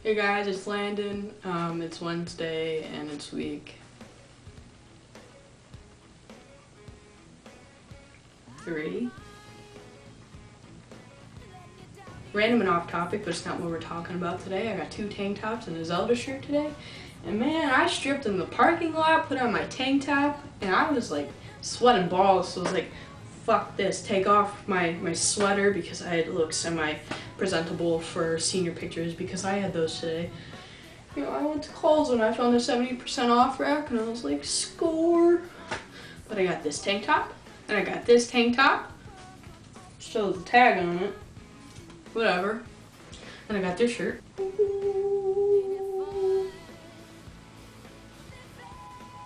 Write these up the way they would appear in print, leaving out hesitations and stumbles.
Hey guys, it's Landon. It's Wednesday and it's week 3. Random and off topic, but it's not what we're talking about today. I got 2 tank tops and a Zelda shirt today. And man, I stripped in the parking lot, put on my tank top, and I was like sweating balls. So I was like, fuck this, take off my sweater because I had to look semi-presentable for senior pictures because I had those today. You know, I went to Kohl's and I found a 70% off rack and I was like, score. But I got this tank top and I got this tank top. Still has a tag on it. Whatever. And I got this shirt.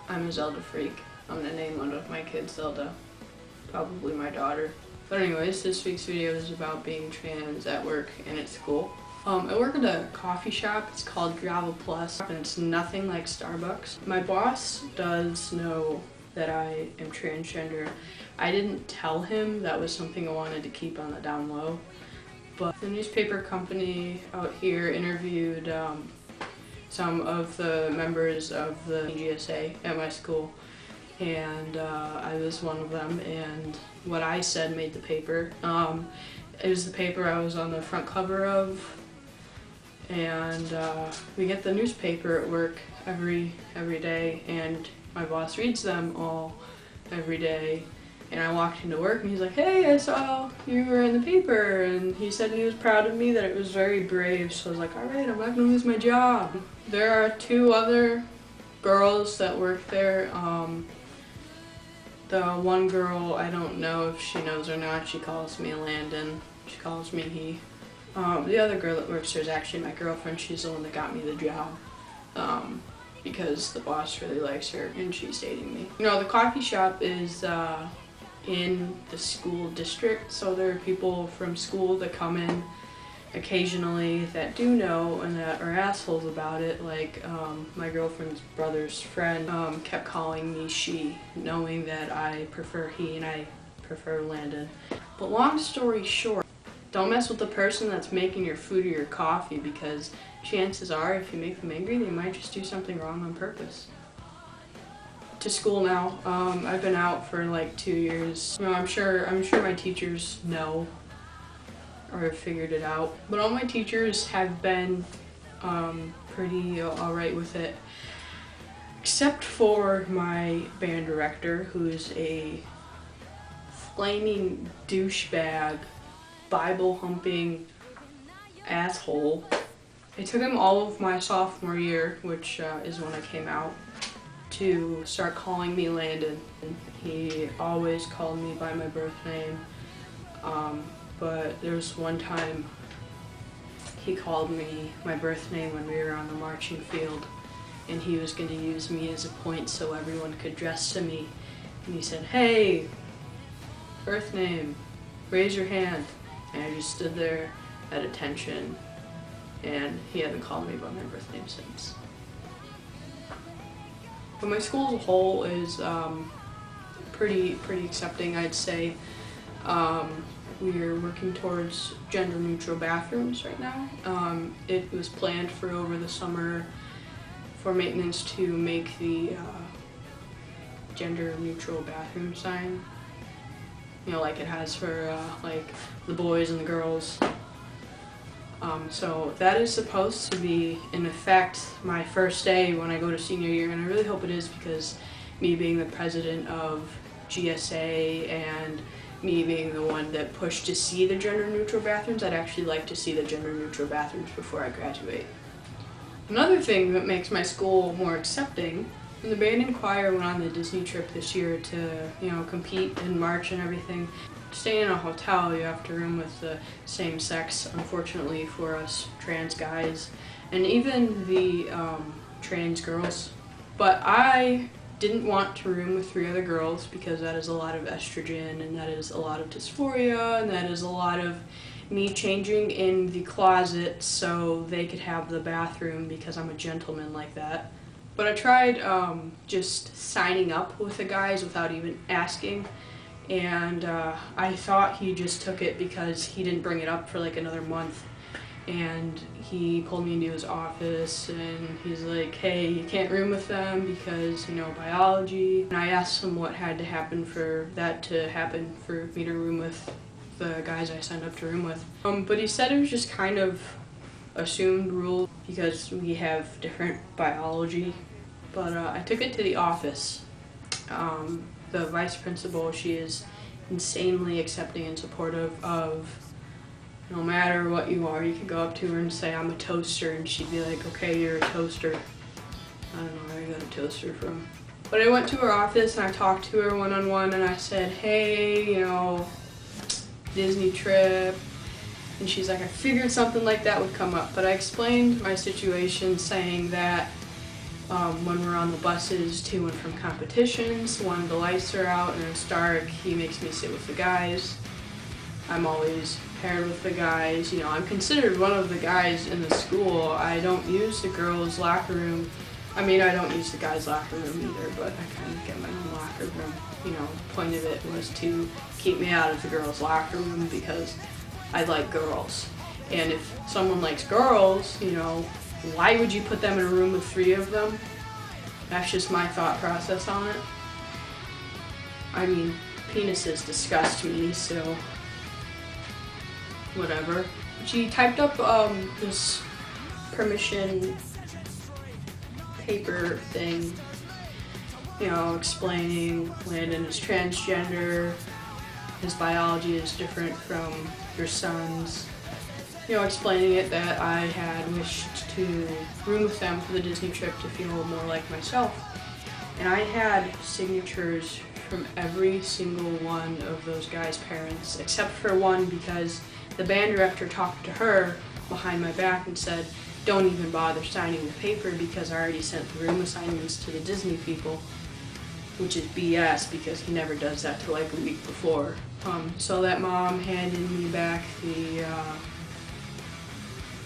I'm a Zelda freak. I'm gonna name one of my kids Zelda. Probably my daughter. But anyways, this week's video is about being trans at work and at school. I work at a coffee shop. It's called Gravel Plus, and it's nothing like Starbucks. My boss does know that I am transgender. I didn't tell him. That was something I wanted to keep on the down low. But the newspaper company out here interviewed some of the members of the GSA at my school, and I was one of them, and what I said made the paper. It was the paper I was on the front cover of, and we get the newspaper at work every day, and my boss reads them all every day. And I walked into work and he's like, hey, I saw you were in the paper, and he said he was proud of me, that it was very brave. So I was like, all right, I'm not gonna lose my job. There are 2 other girls that work there. The one girl, I don't know if she knows or not, she calls me Landon. She calls me he. The other girl that works there is actually my girlfriend. She's the one that got me the job. Because the boss really likes her and she's dating me. You know, the coffee shop is in the school district, so there are people from school that come in occasionally that do know and that are assholes about it. Like my girlfriend's brother's friend kept calling me she, knowing that I prefer he and I prefer Landon. But long story short, don't mess with the person that's making your food or your coffee, because chances are if you make them angry, they might just do something wrong on purpose. To school now. I've been out for like 2 years. You know, I'm sure my teachers know or have figured it out. But all my teachers have been pretty alright with it. Except for my band director, who is a flaming douchebag, Bible-humping asshole. It took him all of my sophomore year, which is when I came out, to start calling me Landon. He always called me by my birth name, but there was one time he called me my birth name when we were on the marching field, and he was going to use me as a point so everyone could dress to me. And he said, hey, birth name, raise your hand. And I just stood there at attention, and he hasn't called me by my birth name since. But my school as a whole is pretty accepting, I'd say. We're working towards gender-neutral bathrooms right now. It was planned for over the summer for maintenance to make the gender-neutral bathroom sign. You know, like it has for like the boys and the girls. So that is supposed to be in effect my first day when I go to senior year, and I really hope it is, because me being the president of GSA and me being the one that pushed to see the gender-neutral bathrooms, I'd actually like to see the gender-neutral bathrooms before I graduate. Another thing that makes my school more accepting, when the band and choir went on the Disney trip this year to, you know, compete and march and everything, staying in a hotel, you have to room with the same sex, unfortunately for us trans guys, and even the trans girls. But I didn't want to room with 3 other girls because that is a lot of estrogen, and that is a lot of dysphoria, and that is a lot of me changing in the closet so they could have the bathroom, because I'm a gentleman like that. But I tried just signing up with the guys without even asking, and I thought he just took it because he didn't bring it up for like another month. and he pulled me into his office and he's like, hey, you can't room with them because, you know, biology. And I asked him what had to happen for that to happen for me to room with the guys I signed up to room with. But he said it was just kind of assumed rule because we have different biology. But I took it to the office. The vice principal, she is insanely accepting and supportive of no matter what you are. You could go up to her and say, I'm a toaster, and she'd be like, okay, you're a toaster. I don't know where I got a toaster from. But I went to her office and I talked to her one-on-one and I said, hey, you know, Disney trip. And she's like, I figured something like that would come up. But I explained my situation saying that when we're on the buses to and from competitions, when the lights are out and it's dark, he makes me sit with the guys. I'm always paired with the guys. You know, I'm considered one of the guys in the school. I don't use the girls' locker room. I mean, I don't use the guys' locker room either, but I kind of get my own locker room. You know, the point of it was to keep me out of the girls' locker room because I like girls. And if someone likes girls, you know, why would you put them in a room with 3 of them? That's just my thought process on it. I mean, penises disgust me, so whatever. She typed up this permission paper thing, you know, explaining Landon is transgender, his biology is different from your son's. You know, explaining it that I had wished to room with them for the Disney trip to feel more like myself. And I had signatures from every single one of those guys' parents, except for one because the band director talked to her behind my back and said, don't even bother signing the paper because I already sent the room assignments to the Disney people, which is BS because he never does that till like a week before. So that mom handed me back the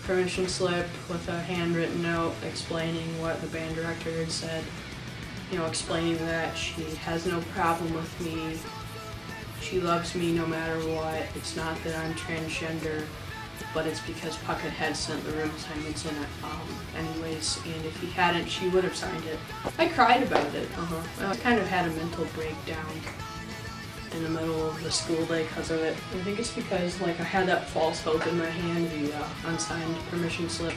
permission slip with a handwritten note explaining what the band director had said. You know, explaining that she has no problem with me. She loves me no matter what. It's not that I'm transgender, but it's because Puckett had sent the room assignments in anyways, and if he hadn't, she would have signed it. I cried about it. I kind of had a mental breakdown in the middle of the school day because of it. I think it's because like I had that false hope in my hand, the unsigned permission slip.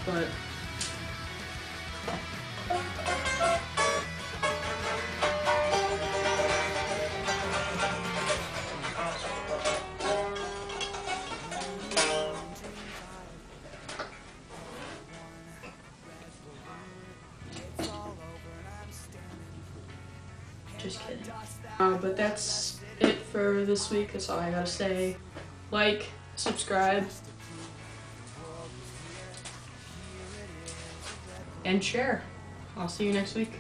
But just kidding. But that's it for this week. That's all I gotta say. Like, subscribe, and share. I'll see you next week.